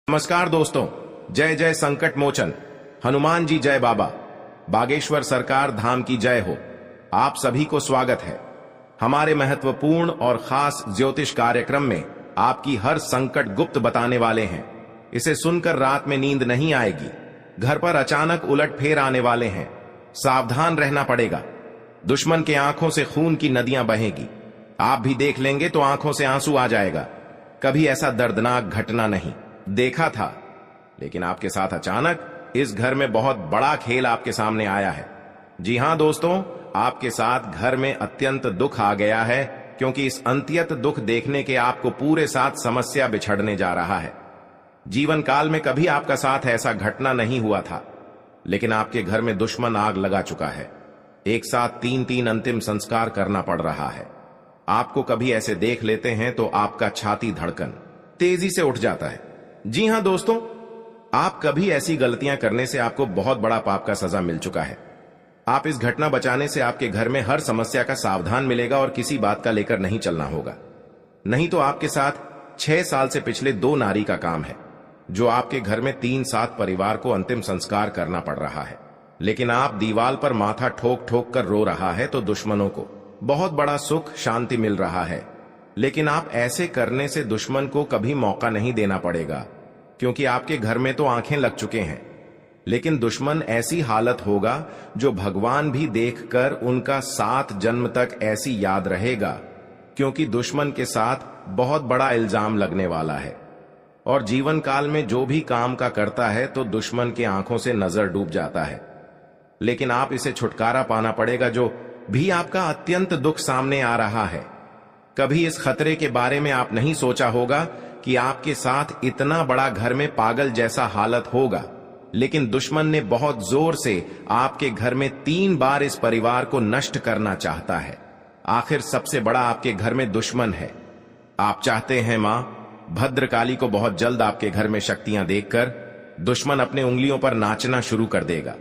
नमस्कार दोस्तों, जय जय संकट मोचन, हनुमान जी जय बाबा, बागेश्वर सरकार धाम की जय हो। आप सभी को स्वागत है हमारे महत्वपूर्ण और खास ज्योतिष कार्यक्रम में। आपकी हर संकट गुप्त बताने वाले हैं। इसे सुनकर रात में नींद नहीं आएगी, घर पर अचानक उलटफेर आने वाले हैं। सावधान रहना पड़ेगा, दुश्मन के आंखों से खून की नदियां बहेगी। आप भी देख लेंगे तो आंखों से आंसू आ जाएगा। कभी ऐसा दर्दनाक घटना नहीं देखा था, लेकिन आपके साथ अचानक इस घर में बहुत बड़ा खेल आपके सामने आया है। जी हां दोस्तों, आपके साथ घर में अत्यंत दुख आ गया है, क्योंकि इस अत्यंत दुख देखने के आपको पूरे साथ समस्या बिछड़ने जा रहा है। जीवन काल में कभी आपका साथ ऐसा घटना नहीं हुआ था, लेकिन आपके घर में दुश्मन आग लगा चुका है। एक साथ तीन अंतिम संस्कार करना पड़ रहा है। आपको कभी ऐसे देख लेते हैं तो आपका छाती धड़कन तेजी से उठ जाता है। जी हां दोस्तों, आप कभी ऐसी गलतियां करने से आपको बहुत बड़ा पाप का सजा मिल चुका है। आप इस घटना बचाने से आपके घर में हर समस्या का सावधान मिलेगा और किसी बात का लेकर नहीं चलना होगा। नहीं तो आपके साथ 6 साल से पिछले 2 नारी का काम है, जो आपके घर में 3-7 परिवार को अंतिम संस्कार करना पड़ रहा है। लेकिन आप दीवाल पर माथा ठोक ठोक कर रो रहा है तो दुश्मनों को बहुत बड़ा सुख शांति मिल रहा है। लेकिन आप ऐसे करने से दुश्मन को कभी मौका नहीं देना पड़ेगा, क्योंकि आपके घर में तो आंखें लग चुके हैं। लेकिन दुश्मन ऐसी हालत होगा जो भगवान भी देखकर उनका 7 जन्म तक ऐसी याद रहेगा, क्योंकि दुश्मन के साथ बहुत बड़ा इल्जाम लगने वाला है। और जीवन काल में जो भी काम का करता है तो दुश्मन की आंखों से नजर डूब जाता है। लेकिन आप इसे छुटकारा पाना पड़ेगा, जो भी आपका अत्यंत दुख सामने आ रहा है। कभी इस खतरे के बारे में आप नहीं सोचा होगा कि आपके साथ इतना बड़ा घर में पागल जैसा हालत होगा, लेकिन दुश्मन ने बहुत जोर से आपके घर में 3 बार इस परिवार को नष्ट करना चाहता है। आखिर सबसे बड़ा आपके घर में दुश्मन है। आप चाहते हैं मां भद्रकाली को बहुत जल्द आपके घर में शक्तियां देखकर दुश्मन अपने उंगलियों पर नाचना शुरू कर देगा।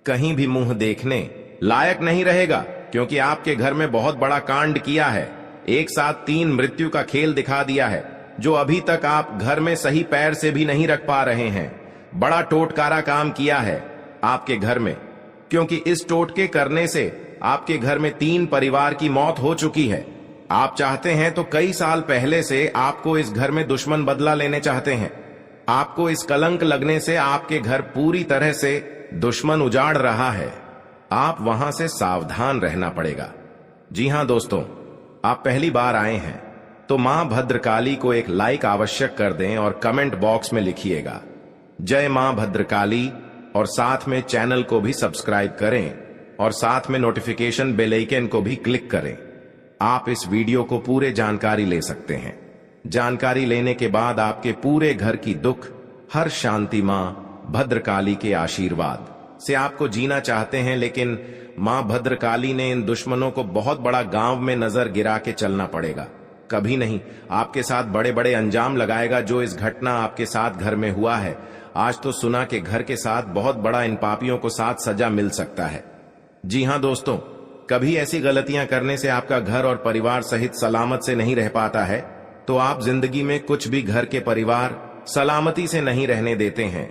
कहीं भी मुंह देखने लायक नहीं रहेगा, क्योंकि आपके घर में बहुत बड़ा कांड किया है। एक साथ 3 मृत्यु का खेल दिखा दिया है, जो अभी तक आप घर में सही पैर से भी नहीं रख पा रहे हैं। बड़ा टोटकारा काम किया है आपके घर में, क्योंकि इस टोटके करने से आपके घर में 3 परिवार की मौत हो चुकी है। आप चाहते हैं तो कई साल पहले से आपको इस घर में दुश्मन बदला लेने चाहते हैं। आपको इस कलंक लगने से आपके घर पूरी तरह से दुश्मन उजाड़ रहा है। आप वहां से सावधान रहना पड़ेगा। जी हां दोस्तों, आप पहली बार आए हैं तो मां भद्रकाली को एक लाइक अवश्य कर दें और कमेंट बॉक्स में लिखिएगा जय मां भद्रकाली, और साथ में चैनल को भी सब्सक्राइब करें और साथ में नोटिफिकेशन बेल आइकन को भी क्लिक करें। आप इस वीडियो को पूरे जानकारी ले सकते हैं। जानकारी लेने के बाद आपके पूरे घर की दुख हर शांति मां भद्रकाली के आशीर्वाद से आपको जीना चाहते हैं। लेकिन मां भद्रकाली ने इन दुश्मनों को बहुत बड़ा गांव में नजर गिरा के चलना पड़ेगा। कभी नहीं आपके साथ बड़े बड़े अंजाम लगाएगा, जो इस घटना आपके साथ घर में हुआ है। आज तो सुना के घर के साथ बहुत बड़ा इन पापियों को साथ सजा मिल सकता है। जी हां दोस्तों, कभी ऐसी गलतियां करने से आपका घर और परिवार सहित सलामत से नहीं रह पाता है, तो आप जिंदगी में कुछ भी घर के परिवार सलामती से नहीं रहने देते हैं,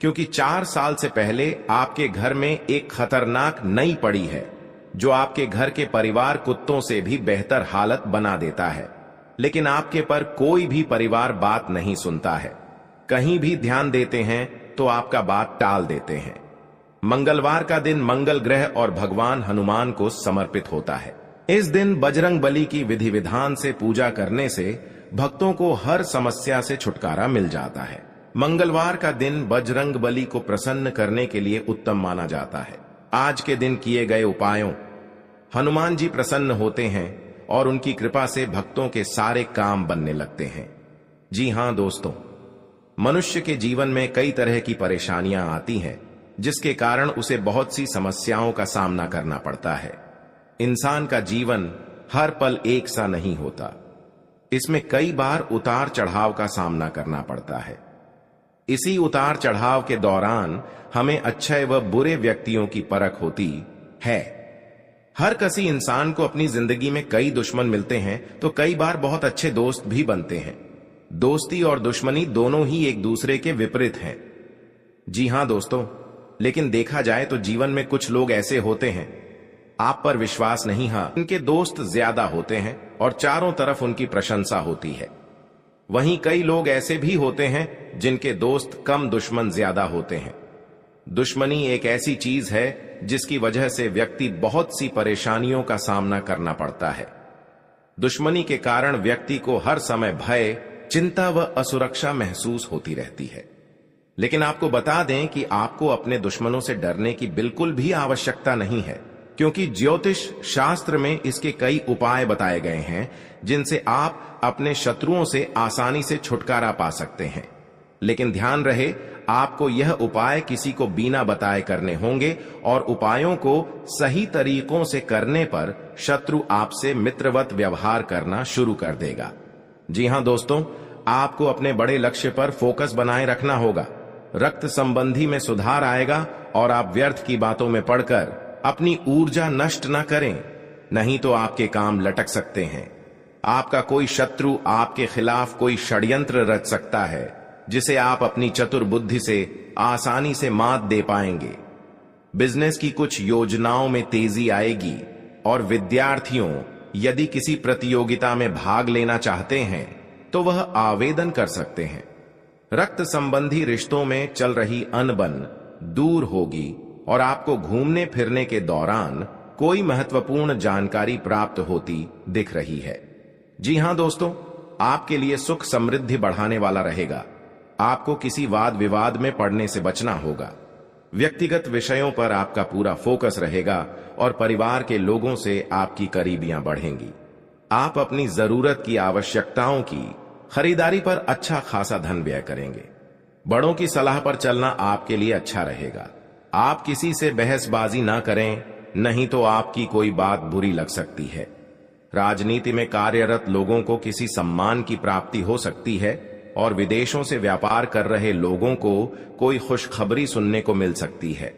क्योंकि 4 साल से पहले आपके घर में एक खतरनाक नई पड़ी है, जो आपके घर के परिवार कुत्तों से भी बेहतर हालत बना देता है। लेकिन आपके पर कोई भी परिवार बात नहीं सुनता है। कहीं भी ध्यान देते हैं तो आपका बात टाल देते हैं। मंगलवार का दिन मंगल ग्रह और भगवान हनुमान को समर्पित होता है। इस दिन बजरंग बली की विधि विधान से पूजा करने से भक्तों को हर समस्या से छुटकारा मिल जाता है। मंगलवार का दिन बजरंग बली को प्रसन्न करने के लिए उत्तम माना जाता है। आज के दिन किए गए उपायों हनुमान जी प्रसन्न होते हैं और उनकी कृपा से भक्तों के सारे काम बनने लगते हैं। जी हां दोस्तों, मनुष्य के जीवन में कई तरह की परेशानियां आती हैं, जिसके कारण उसे बहुत सी समस्याओं का सामना करना पड़ता है। इंसान का जीवन हर पल एक सा नहीं होता। इसमें कई बार उतार चढ़ाव का सामना करना पड़ता है। इसी उतार चढ़ाव के दौरान हमें अच्छे व बुरे व्यक्तियों की परख होती है। हर किसी इंसान को अपनी जिंदगी में कई दुश्मन मिलते हैं तो कई बार बहुत अच्छे दोस्त भी बनते हैं। दोस्ती और दुश्मनी दोनों ही एक दूसरे के विपरीत हैं। जी हां दोस्तों, लेकिन देखा जाए तो जीवन में कुछ लोग ऐसे होते हैं, आप पर विश्वास नहीं, हाँ, इनके दोस्त ज्यादा होते हैं और चारों तरफ उनकी प्रशंसा होती है। वहीं कई लोग ऐसे भी होते हैं जिनके दोस्त कम, दुश्मन ज्यादा होते हैं। दुश्मनी एक ऐसी चीज है जिसकी वजह से व्यक्ति बहुत सी परेशानियों का सामना करना पड़ता है। दुश्मनी के कारण व्यक्ति को हर समय भय, चिंता व असुरक्षा महसूस होती रहती है। लेकिन आपको बता दें कि आपको अपने दुश्मनों से डरने की बिल्कुल भी आवश्यकता नहीं है, क्योंकि ज्योतिष शास्त्र में इसके कई उपाय बताए गए हैं जिनसे आप अपने शत्रुओं से आसानी से छुटकारा पा सकते हैं। लेकिन ध्यान रहे, आपको यह उपाय किसी को बिना बताए करने होंगे और उपायों को सही तरीकों से करने पर शत्रु आपसे मित्रवत व्यवहार करना शुरू कर देगा। जी हां दोस्तों, आपको अपने बड़े लक्ष्य पर फोकस बनाए रखना होगा। रक्त संबंधी में सुधार आएगा और आप व्यर्थ की बातों में पड़कर अपनी ऊर्जा नष्ट न करें, नहीं तो आपके काम लटक सकते हैं। आपका कोई शत्रु आपके खिलाफ कोई षड्यंत्र रच सकता है जिसे आप अपनी चतुर बुद्धि से आसानी से मात दे पाएंगे। बिजनेस की कुछ योजनाओं में तेजी आएगी और विद्यार्थियों यदि किसी प्रतियोगिता में भाग लेना चाहते हैं तो वह आवेदन कर सकते हैं। रक्त संबंधी रिश्तों में चल रही अनबन दूर होगी और आपको घूमने फिरने के दौरान कोई महत्वपूर्ण जानकारी प्राप्त होती दिख रही है। जी हां दोस्तों, आपके लिए सुख समृद्धि बढ़ाने वाला रहेगा। आपको किसी वाद विवाद में पड़ने से बचना होगा। व्यक्तिगत विषयों पर आपका पूरा फोकस रहेगा और परिवार के लोगों से आपकी करीबियां बढ़ेंगी। आप अपनी जरूरत की आवश्यकताओं की खरीदारी पर अच्छा खासा धन व्यय करेंगे। बड़ों की सलाह पर चलना आपके लिए अच्छा रहेगा। आप किसी से बहसबाजी ना करें, नहीं तो आपकी कोई बात बुरी लग सकती है। राजनीति में कार्यरत लोगों को किसी सम्मान की प्राप्ति हो सकती है और विदेशों से व्यापार कर रहे लोगों को कोई खुशखबरी सुनने को मिल सकती है।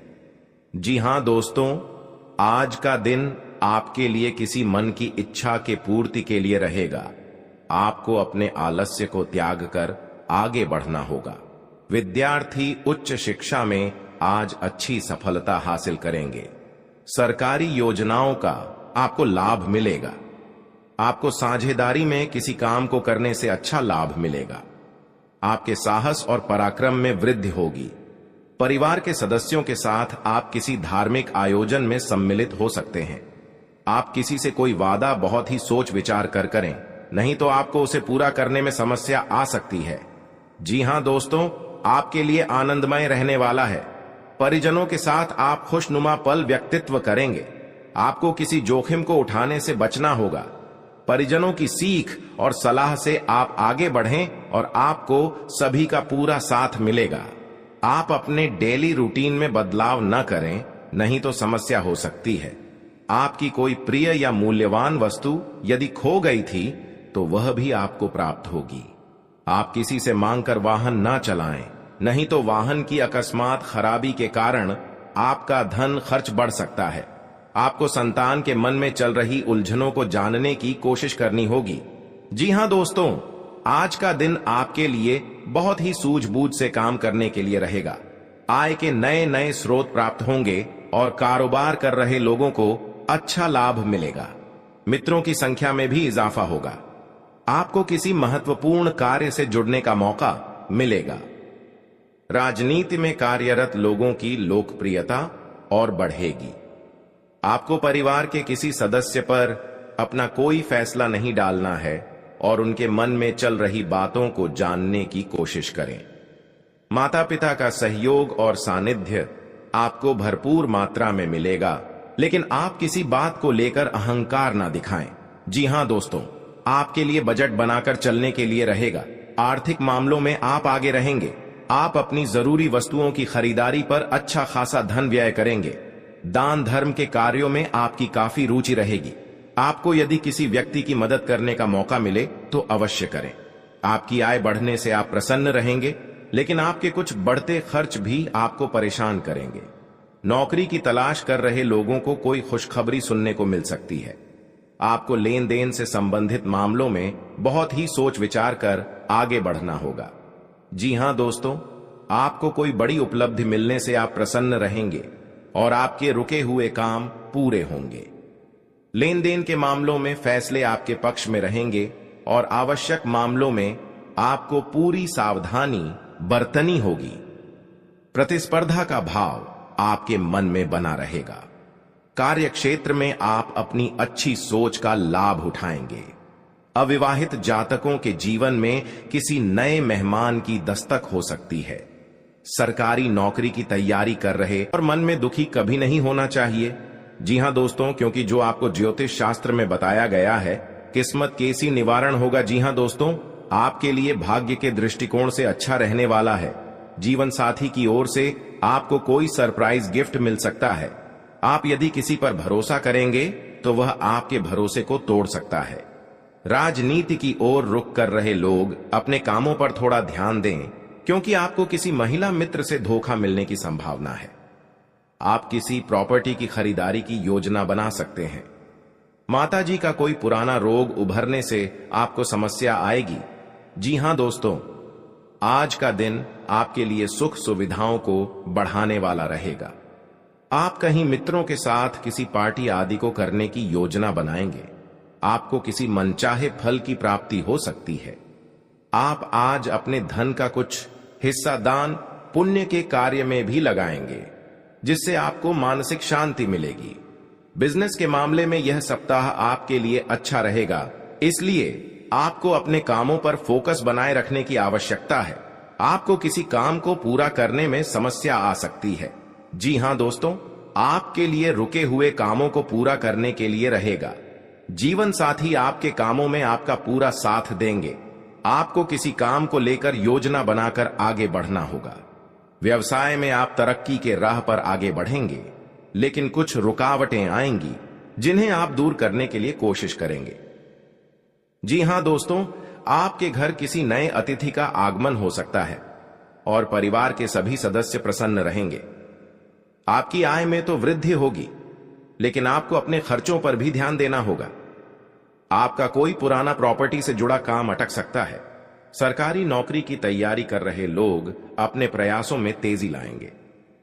जी हां दोस्तों, आज का दिन आपके लिए किसी मन की इच्छा के पूर्ति के लिए रहेगा। आपको अपने आलस्य को त्याग कर आगे बढ़ना होगा। विद्यार्थी उच्च शिक्षा में आज अच्छी सफलता हासिल करेंगे। सरकारी योजनाओं का आपको लाभ मिलेगा। आपको साझेदारी में किसी काम को करने से अच्छा लाभ मिलेगा। आपके साहस और पराक्रम में वृद्धि होगी। परिवार के सदस्यों के साथ आप किसी धार्मिक आयोजन में सम्मिलित हो सकते हैं। आप किसी से कोई वादा बहुत ही सोच विचार कर करें, नहीं तो आपको उसे पूरा करने में समस्या आ सकती है। जी हां दोस्तों, आपके लिए आनंदमय रहने वाला है। परिजनों के साथ आप खुशनुमा पल व्यक्तित्व करेंगे। आपको किसी जोखिम को उठाने से बचना होगा। परिजनों की सीख और सलाह से आप आगे बढ़ें और आपको सभी का पूरा साथ मिलेगा। आप अपने डेली रूटीन में बदलाव न करें, नहीं तो समस्या हो सकती है। आपकी कोई प्रिय या मूल्यवान वस्तु यदि खो गई थी तो वह भी आपको प्राप्त होगी। आप किसी से मांगकर वाहन न चलाएं, नहीं तो वाहन की अकस्मात खराबी के कारण आपका धन खर्च बढ़ सकता है। आपको संतान के मन में चल रही उलझनों को जानने की कोशिश करनी होगी। जी हां दोस्तों, आज का दिन आपके लिए बहुत ही सूझबूझ से काम करने के लिए रहेगा। आय के नए नए स्रोत प्राप्त होंगे और कारोबार कर रहे लोगों को अच्छा लाभ मिलेगा। मित्रों की संख्या में भी इजाफा होगा। आपको किसी महत्वपूर्ण कार्य से जुड़ने का मौका मिलेगा। राजनीति में कार्यरत लोगों की लोकप्रियता और बढ़ेगी। आपको परिवार के किसी सदस्य पर अपना कोई फैसला नहीं डालना है और उनके मन में चल रही बातों को जानने की कोशिश करें। माता पिता का सहयोग और सानिध्य आपको भरपूर मात्रा में मिलेगा, लेकिन आप किसी बात को लेकर अहंकार ना दिखाएं। जी हां दोस्तों, आपके लिए बजट बनाकर चलने के लिए रहेगा। आर्थिक मामलों में आप आगे रहेंगे। आप अपनी जरूरी वस्तुओं की खरीदारी पर अच्छा खासा धन व्यय करेंगे। दान धर्म के कार्यों में आपकी काफी रुचि रहेगी। आपको यदि किसी व्यक्ति की मदद करने का मौका मिले तो अवश्य करें। आपकी आय बढ़ने से आप प्रसन्न रहेंगे, लेकिन आपके कुछ बढ़ते खर्च भी आपको परेशान करेंगे। नौकरी की तलाश कर रहे लोगों को कोई खुशखबरी सुनने को मिल सकती है। आपको लेन देन से संबंधित मामलों में बहुत ही सोच विचार कर आगे बढ़ना होगा। जी हां दोस्तों, आपको कोई बड़ी उपलब्धि मिलने से आप प्रसन्न रहेंगे और आपके रुके हुए काम पूरे होंगे। लेन देन के मामलों में फैसले आपके पक्ष में रहेंगे और आवश्यक मामलों में आपको पूरी सावधानी बरतनी होगी। प्रतिस्पर्धा का भाव आपके मन में बना रहेगा। कार्य क्षेत्र में आप अपनी अच्छी सोच का लाभ उठाएंगे। अविवाहित जातकों के जीवन में किसी नए मेहमान की दस्तक हो सकती है। सरकारी नौकरी की तैयारी कर रहे और मन में दुखी कभी नहीं होना चाहिए। जी हां दोस्तों, क्योंकि जो आपको ज्योतिष शास्त्र में बताया गया है, किस्मत केसी निवारण होगा। जी हां दोस्तों, आपके लिए भाग्य के दृष्टिकोण से अच्छा रहने वाला है। जीवन साथी की ओर से आपको कोई सरप्राइज गिफ्ट मिल सकता है। आप यदि किसी पर भरोसा करेंगे तो वह आपके भरोसे को तोड़ सकता है। राजनीति की ओर रुख कर रहे लोग अपने कामों पर थोड़ा ध्यान दें, क्योंकि आपको किसी महिला मित्र से धोखा मिलने की संभावना है। आप किसी प्रॉपर्टी की खरीदारी की योजना बना सकते हैं। माताजी का कोई पुराना रोग उभरने से आपको समस्या आएगी। जी हां दोस्तों, आज का दिन आपके लिए सुख सुविधाओं को बढ़ाने वाला रहेगा। आप कहीं मित्रों के साथ किसी पार्टी आदि को करने की योजना बनाएंगे। आपको किसी मनचाहे फल की प्राप्ति हो सकती है। आप आज अपने धन का कुछ हिस्सा दान पुण्य के कार्य में भी लगाएंगे, जिससे आपको मानसिक शांति मिलेगी। बिजनेस के मामले में यह सप्ताह आपके लिए अच्छा रहेगा, इसलिए आपको अपने कामों पर फोकस बनाए रखने की आवश्यकता है। आपको किसी काम को पूरा करने में समस्या आ सकती है। जी हां दोस्तों, आपके लिए रुके हुए कामों को पूरा करने के लिए रहेगा। जीवन साथी आपके कामों में आपका पूरा साथ देंगे। आपको किसी काम को लेकर योजना बनाकर आगे बढ़ना होगा। व्यवसाय में आप तरक्की के राह पर आगे बढ़ेंगे, लेकिन कुछ रुकावटें आएंगी जिन्हें आप दूर करने के लिए कोशिश करेंगे। जी हां दोस्तों, आपके घर किसी नए अतिथि का आगमन हो सकता है और परिवार के सभी सदस्य प्रसन्न रहेंगे। आपकी आय में तो वृद्धि होगी, लेकिन आपको अपने खर्चों पर भी ध्यान देना होगा। आपका कोई पुराना प्रॉपर्टी से जुड़ा काम अटक सकता है। सरकारी नौकरी की तैयारी कर रहे लोग अपने प्रयासों में तेजी लाएंगे।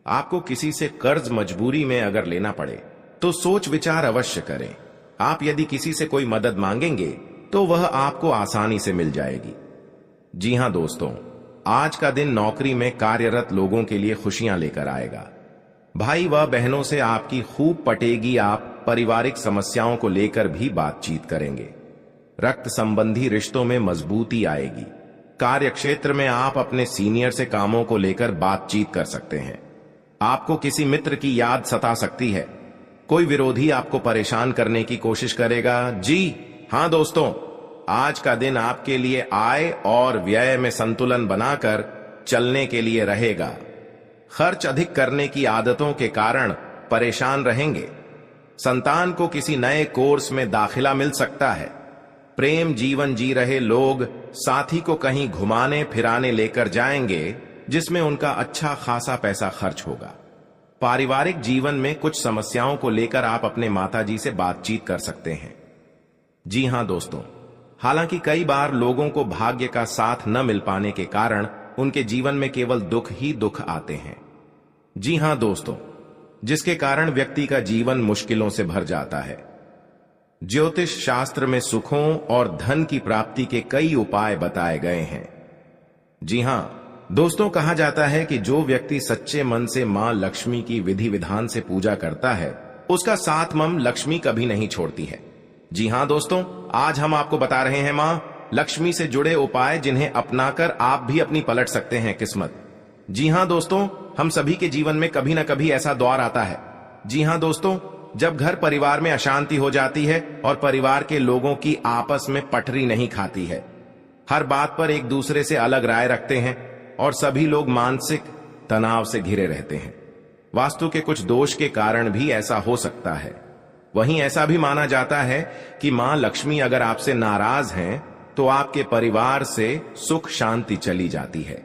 आपको किसी से कर्ज मजबूरी में अगर लेना पड़े तो सोच विचार अवश्य करें। आप यदि किसी से कोई मदद मांगेंगे तो वह आपको आसानी से मिल जाएगी। जी हां दोस्तों, आज का दिन नौकरी में कार्यरत लोगों के लिए खुशियां लेकर आएगा। भाई व बहनों से आपकी खूब पटेगी। आप पारिवारिक समस्याओं को लेकर भी बातचीत करेंगे। रक्त संबंधी रिश्तों में मजबूती आएगी। कार्य क्षेत्र में आप अपने सीनियर से कामों को लेकर बातचीत कर सकते हैं। आपको किसी मित्र की याद सता सकती है। कोई विरोधी आपको परेशान करने की कोशिश करेगा। जी हां दोस्तों, आज का दिन आपके लिए आय और व्यय में संतुलन बनाकर चलने के लिए रहेगा। खर्च अधिक करने की आदतों के कारण परेशान रहेंगे। संतान को किसी नए कोर्स में दाखिला मिल सकता है। प्रेम जीवन जी रहे लोग साथी को कहीं घुमाने फिराने लेकर जाएंगे, जिसमें उनका अच्छा खासा पैसा खर्च होगा। पारिवारिक जीवन में कुछ समस्याओं को लेकर आप अपने माताजी से बातचीत कर सकते हैं। जी हां दोस्तों, हालांकि कई बार लोगों को भाग्य का साथ न मिल पाने के कारण उनके जीवन में केवल दुख ही दुख आते हैं। जी हां दोस्तों, जिसके कारण व्यक्ति का जीवन मुश्किलों से भर जाता है। ज्योतिष शास्त्र में सुखों और धन की प्राप्ति के कई उपाय बताए गए हैं। जी हां दोस्तों, कहा जाता है कि जो व्यक्ति सच्चे मन से मां लक्ष्मी की विधि विधान से पूजा करता है, उसका साथ मम लक्ष्मी कभी नहीं छोड़ती है। जी हां दोस्तों, आज हम आपको बता रहे हैं मां लक्ष्मी से जुड़े उपाय, जिन्हें अपनाकर आप भी अपनी पलट सकते हैं किस्मत। जी हां दोस्तों, हम सभी के जीवन में कभी ना कभी ऐसा दौर आता है। जी हां दोस्तों, जब घर परिवार में अशांति हो जाती है और परिवार के लोगों की आपस में पटरी नहीं खाती है। हर बात पर एक दूसरे से अलग राय रखते हैं और सभी लोग मानसिक तनाव से घिरे रहते हैं। वास्तु के कुछ दोष के कारण भी ऐसा हो सकता है। वहीं ऐसा भी माना जाता है कि मां लक्ष्मी अगर आपसे नाराज हैं तो आपके परिवार से सुख शांति चली जाती है।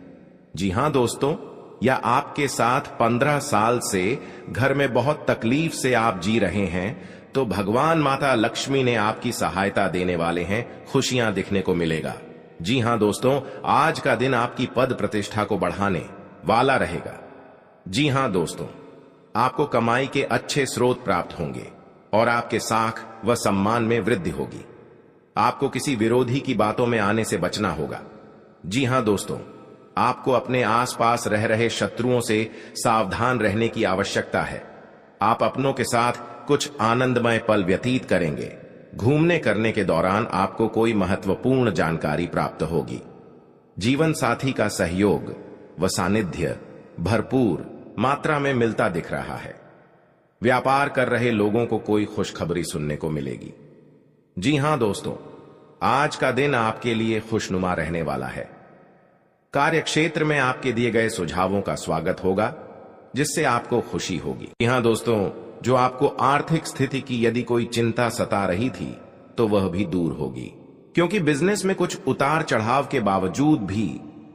जी हां दोस्तों, या आपके साथ 15 साल से घर में बहुत तकलीफ से आप जी रहे हैं तो भगवान माता लक्ष्मी ने आपकी सहायता देने वाले हैं, खुशियां दिखने को मिलेगा। जी हां दोस्तों, आज का दिन आपकी पद प्रतिष्ठा को बढ़ाने वाला रहेगा। जी हां दोस्तों, आपको कमाई के अच्छे स्रोत प्राप्त होंगे और आपके साख व सम्मान में वृद्धि होगी। आपको किसी विरोधी की बातों में आने से बचना होगा। जी हां दोस्तों, आपको अपने आसपास रह रहे शत्रुओं से सावधान रहने की आवश्यकता है। आप अपनों के साथ कुछ आनंदमय पल व्यतीत करेंगे। घूमने करने के दौरान आपको कोई महत्वपूर्ण जानकारी प्राप्त होगी। जीवन साथी का सहयोग व सानिध्य भरपूर मात्रा में मिलता दिख रहा है। व्यापार कर रहे लोगों को कोई खुशखबरी सुनने को मिलेगी। जी हां दोस्तों, आज का दिन आपके लिए खुशनुमा रहने वाला है। कार्यक्षेत्र में आपके दिए गए सुझावों का स्वागत होगा, जिससे आपको खुशी होगी। जी हां दोस्तों, जो आपको आर्थिक स्थिति की यदि कोई चिंता सता रही थी तो वह भी दूर होगी, क्योंकि बिजनेस में कुछ उतार चढ़ाव के बावजूद भी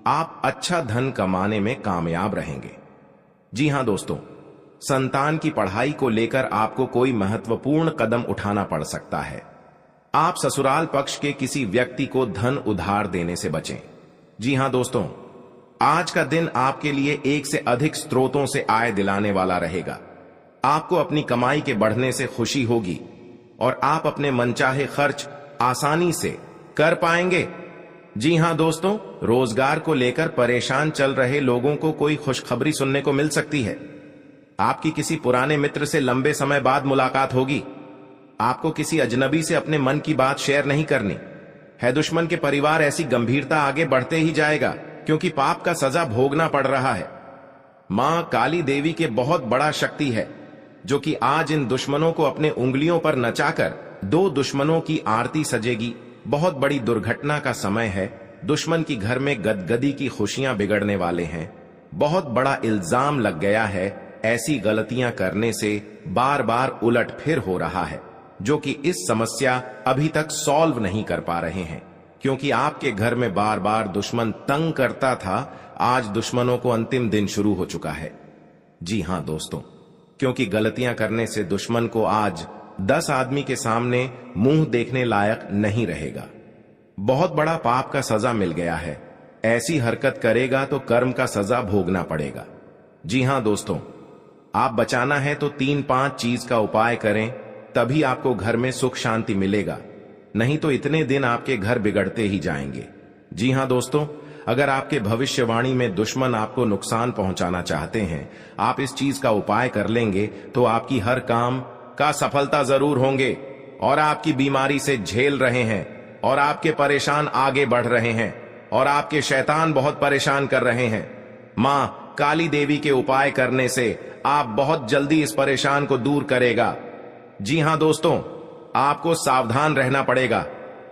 आप अच्छा धन कमाने में कामयाब रहेंगे। जी हां दोस्तों, संतान की पढ़ाई को लेकर आपको कोई महत्वपूर्ण कदम उठाना पड़ सकता है। आप ससुराल पक्ष के किसी व्यक्ति को धन उधार देने से बचें। जी हां दोस्तों, आज का दिन आपके लिए एक से अधिक स्रोतों से आय दिलाने वाला रहेगा। आपको अपनी कमाई के बढ़ने से खुशी होगी और आप अपने मनचाहे खर्च आसानी से कर पाएंगे। जी हां दोस्तों, रोजगार को लेकर परेशान चल रहे लोगों को कोई खुशखबरी सुनने को मिल सकती है। आपकी किसी पुराने मित्र से लंबे समय बाद मुलाकात होगी। आपको किसी अजनबी से अपने मन की बात शेयर नहीं करनी है। दुश्मन के परिवार ऐसी गंभीरता आगे बढ़ते ही जाएगा, क्योंकि पाप का सजा भोगना पड़ रहा है। मां काली देवी के बहुत बड़ा शक्ति है, जो कि आज इन दुश्मनों को अपने उंगलियों पर नचाकर 2 दुश्मनों की आरती सजेगी। बहुत बड़ी दुर्घटना का समय है। दुश्मन की घर में गदगदी की खुशियां बिगड़ने वाले हैं। बहुत बड़ा इल्जाम लग गया है। ऐसी गलतियां करने से बार बार उलट फिर हो रहा है, जो कि इस समस्या अभी तक सॉल्व नहीं कर पा रहे हैं, क्योंकि आपके घर में बार बार दुश्मन तंग करता था। आज दुश्मनों को अंतिम दिन शुरू हो चुका है। जी हां दोस्तों, क्योंकि गलतियां करने से दुश्मन को आज 10 आदमी के सामने मुंह देखने लायक नहीं रहेगा। बहुत बड़ा पाप का सजा मिल गया है। ऐसी हरकत करेगा तो कर्म का सजा भोगना पड़ेगा। जी हां दोस्तों, आप बचाना है तो 3-5 चीज का उपाय करें, तभी आपको घर में सुख शांति मिलेगा। नहीं तो इतने दिन आपके घर बिगड़ते ही जाएंगे। जी हां दोस्तों, अगर आपके भविष्यवाणी में दुश्मन आपको नुकसान पहुंचाना चाहते हैं, आप इस चीज का उपाय कर लेंगे तो आपकी हर काम का सफलता जरूर होंगे। और आपकी बीमारी से झेल रहे हैं और आपके परेशान आगे बढ़ रहे हैं और आपके शैतान बहुत परेशान कर रहे हैं, मां काली देवी के उपाय करने से आप बहुत जल्दी इस परेशान को दूर करेगा। जी हां दोस्तों, आपको सावधान रहना पड़ेगा।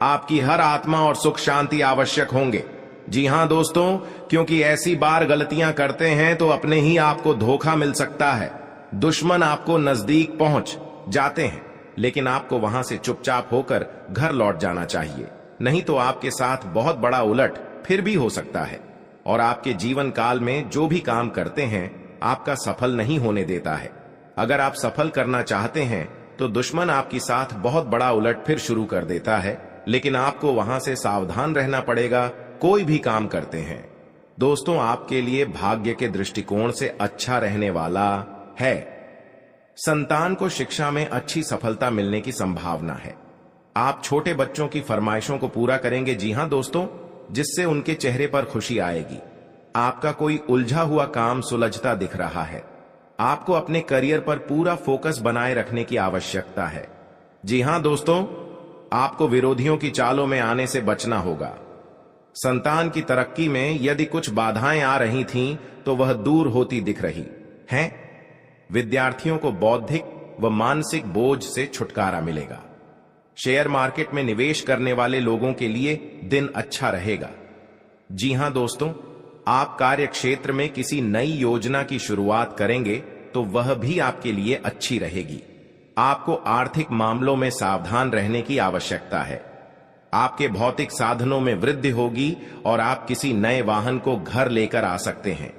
आपकी हर आत्मा और सुख शांति आवश्यक होंगे। जी हां दोस्तों, क्योंकि ऐसी बार गलतियां करते हैं तो अपने ही आपको धोखा मिल सकता है। दुश्मन आपको नजदीक पहुंच जाते हैं, लेकिन आपको वहां से चुपचाप होकर घर लौट जाना चाहिए। नहीं तो आपके साथ बहुत बड़ा उलट फिर भी हो सकता है और आपके जीवन काल में जो भी काम करते हैं आपका सफल नहीं होने देता है। अगर आप सफल करना चाहते हैं तो दुश्मन आपके साथ बहुत बड़ा उलट फिर शुरू कर देता है, लेकिन आपको वहां से सावधान रहना पड़ेगा कोई भी काम करते हैं। दोस्तों, आपके लिए भाग्य के दृष्टिकोण से अच्छा रहने वाला है। संतान को शिक्षा में अच्छी सफलता मिलने की संभावना है। आप छोटे बच्चों की फरमाइशों को पूरा करेंगे। जी हां दोस्तों, जिससे उनके चेहरे पर खुशी आएगी। आपका कोई उलझा हुआ काम सुलझता दिख रहा है। आपको अपने करियर पर पूरा फोकस बनाए रखने की आवश्यकता है। जी हां दोस्तों, आपको विरोधियों की चालों में आने से बचना होगा। संतान की तरक्की में यदि कुछ बाधाएं आ रही थीं तो वह दूर होती दिख रही हैं। विद्यार्थियों को बौद्धिक व मानसिक बोझ से छुटकारा मिलेगा। शेयर मार्केट में निवेश करने वाले लोगों के लिए दिन अच्छा रहेगा। जी हां दोस्तों, आप कार्य क्षेत्र में किसी नई योजना की शुरुआत करेंगे तो वह भी आपके लिए अच्छी रहेगी। आपको आर्थिक मामलों में सावधान रहने की आवश्यकता है। आपके भौतिक साधनों में वृद्धि होगी और आप किसी नए वाहन को घर लेकर आ सकते हैं।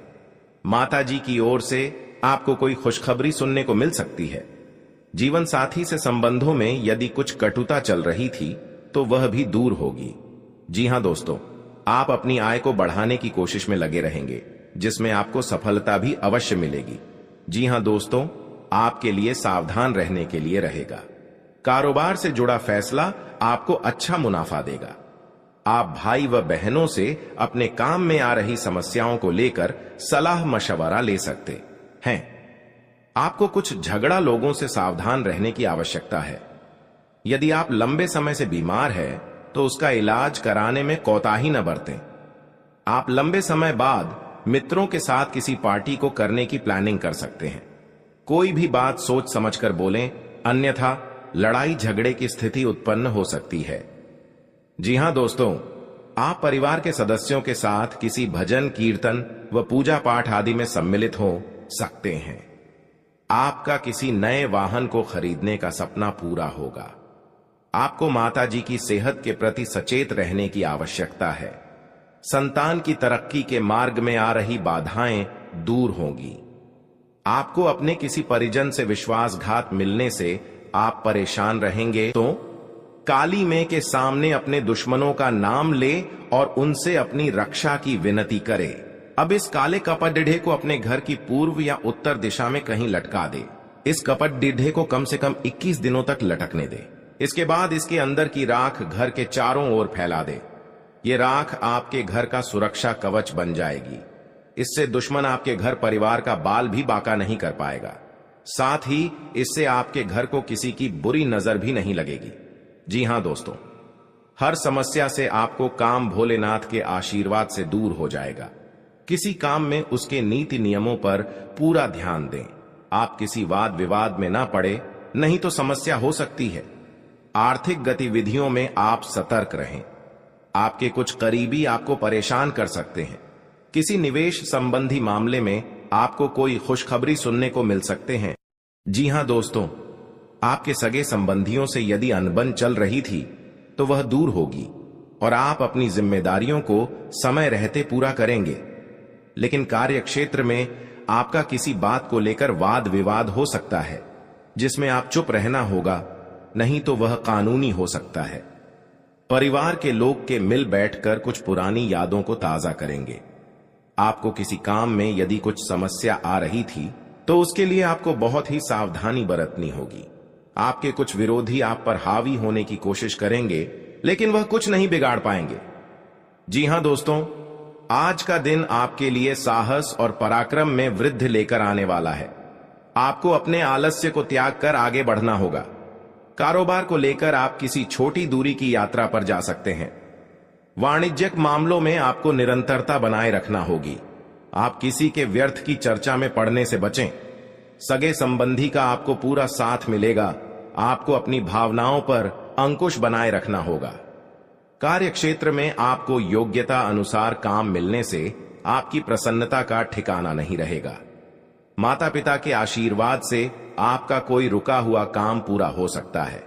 माता जी की ओर से आपको कोई खुशखबरी सुनने को मिल सकती है। जीवन साथी से संबंधों में यदि कुछ कटुता चल रही थी तो वह भी दूर होगी। जी हां दोस्तों, आप अपनी आय को बढ़ाने की कोशिश में लगे रहेंगे, जिसमें आपको सफलता भी अवश्य मिलेगी। जी हां दोस्तों, आपके लिए सावधान रहने के लिए रहेगा। कारोबार से जुड़ा फैसला आपको अच्छा मुनाफा देगा। आप भाई व बहनों से अपने काम में आ रही समस्याओं को लेकर सलाह मशवरा ले सकते हैं। आपको कुछ झगड़ा लोगों से सावधान रहने की आवश्यकता है। यदि आप लंबे समय से बीमार हैं, तो उसका इलाज कराने में कोताही न बरतें। आप लंबे समय बाद मित्रों के साथ किसी पार्टी को करने की प्लानिंग कर सकते हैं। कोई भी बात सोच समझकर बोलें, अन्यथा लड़ाई झगड़े की स्थिति उत्पन्न हो सकती है। जी हां दोस्तों, आप परिवार के सदस्यों के साथ किसी भजन कीर्तन व पूजा पाठ आदि में सम्मिलित हो सकते हैं। आपका किसी नए वाहन को खरीदने का सपना पूरा होगा। आपको माताजी की सेहत के प्रति सचेत रहने की आवश्यकता है। संतान की तरक्की के मार्ग में आ रही बाधाएं दूर होंगी। आपको अपने किसी परिजन से विश्वासघात मिलने से आप परेशान रहेंगे, तो काली मां के सामने अपने दुश्मनों का नाम ले और उनसे अपनी रक्षा की विनती करे। अब इस काले कपट डिढ़े को अपने घर की पूर्व या उत्तर दिशा में कहीं लटका दे। इस कपट डिढ़े को कम से कम 21 दिनों तक लटकने दे। इसके बाद इसके अंदर की राख घर के चारों ओर फैला दे। ये राख आपके घर का सुरक्षा कवच बन जाएगी। इससे दुश्मन आपके घर परिवार का बाल भी बाका नहीं कर पाएगा। साथ ही इससे आपके घर को किसी की बुरी नजर भी नहीं लगेगी। जी हां दोस्तों, हर समस्या से आपको काम भोलेनाथ के आशीर्वाद से दूर हो जाएगा। किसी काम में उसके नीति नियमों पर पूरा ध्यान दें। आप किसी वाद विवाद में ना पड़े, नहीं तो समस्या हो सकती है। आर्थिक गतिविधियों में आप सतर्क रहें। आपके कुछ करीबी आपको परेशान कर सकते हैं। किसी निवेश संबंधी मामले में आपको कोई खुशखबरी सुनने को मिल सकते हैं। जी हां दोस्तों, आपके सगे संबंधियों से यदि अनबन चल रही थी तो वह दूर होगी और आप अपनी जिम्मेदारियों को समय रहते पूरा करेंगे। लेकिन कार्य क्षेत्र में आपका किसी बात को लेकर वाद विवाद हो सकता है, जिसमें आप चुप रहना होगा, नहीं तो वह कानूनी हो सकता है। परिवार के लोग के मिल बैठकर कुछ पुरानी यादों को ताजा करेंगे। आपको किसी काम में यदि कुछ समस्या आ रही थी तो उसके लिए आपको बहुत ही सावधानी बरतनी होगी। आपके कुछ विरोधी आप पर हावी होने की कोशिश करेंगे, लेकिन वह कुछ नहीं बिगाड़ पाएंगे। जी हां दोस्तों, आज का दिन आपके लिए साहस और पराक्रम में वृद्धि लेकर आने वाला है। आपको अपने आलस्य को त्याग कर आगे बढ़ना होगा। कारोबार को लेकर आप किसी छोटी दूरी की यात्रा पर जा सकते हैं। वाणिज्यिक मामलों में आपको निरंतरता बनाए रखना होगी। आप किसी के व्यर्थ की चर्चा में पड़ने से बचें। सगे संबंधी का आपको पूरा साथ मिलेगा। आपको अपनी भावनाओं पर अंकुश बनाए रखना होगा। कार्य क्षेत्र में आपको योग्यता अनुसार काम मिलने से आपकी प्रसन्नता का ठिकाना नहीं रहेगा। माता पिता के आशीर्वाद से आपका कोई रुका हुआ काम पूरा हो सकता है।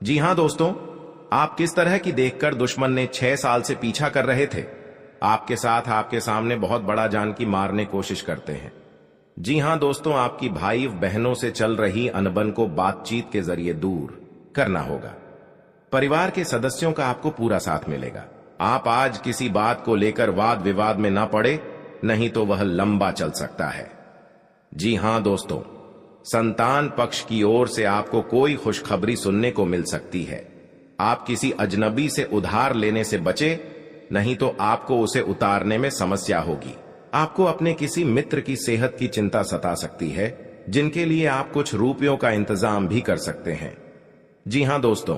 जी हां दोस्तों, आप किस तरह की देखकर दुश्मन ने 6 साल से पीछा कर रहे थे, आपके साथ आपके सामने बहुत बड़ा जानकी मारने कोशिश करते हैं। जी हां दोस्तों, आपकी भाई बहनों से चल रही अनबन को बातचीत के जरिए दूर करना होगा। परिवार के सदस्यों का आपको पूरा साथ मिलेगा। आप आज किसी बात को लेकर वाद विवाद में ना पड़े, नहीं तो वह लंबा चल सकता है। जी हां दोस्तों, संतान पक्ष की ओर से आपको कोई खुशखबरी सुनने को मिल सकती है। आप किसी अजनबी से उधार लेने से बचे, नहीं तो आपको उसे उतारने में समस्या होगी। आपको अपने किसी मित्र की सेहत की चिंता सता सकती है, जिनके लिए आप कुछ रुपयों का इंतजाम भी कर सकते हैं। जी हां दोस्तों,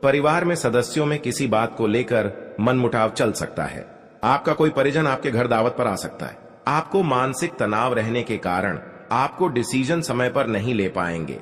परिवार में सदस्यों में किसी बात को लेकर मनमुटाव चल सकता है। आपका कोई परिजन आपके घर दावत पर आ सकता है। आपको मानसिक तनाव रहने के कारण आपको डिसीजन समय पर नहीं ले पाएंगे।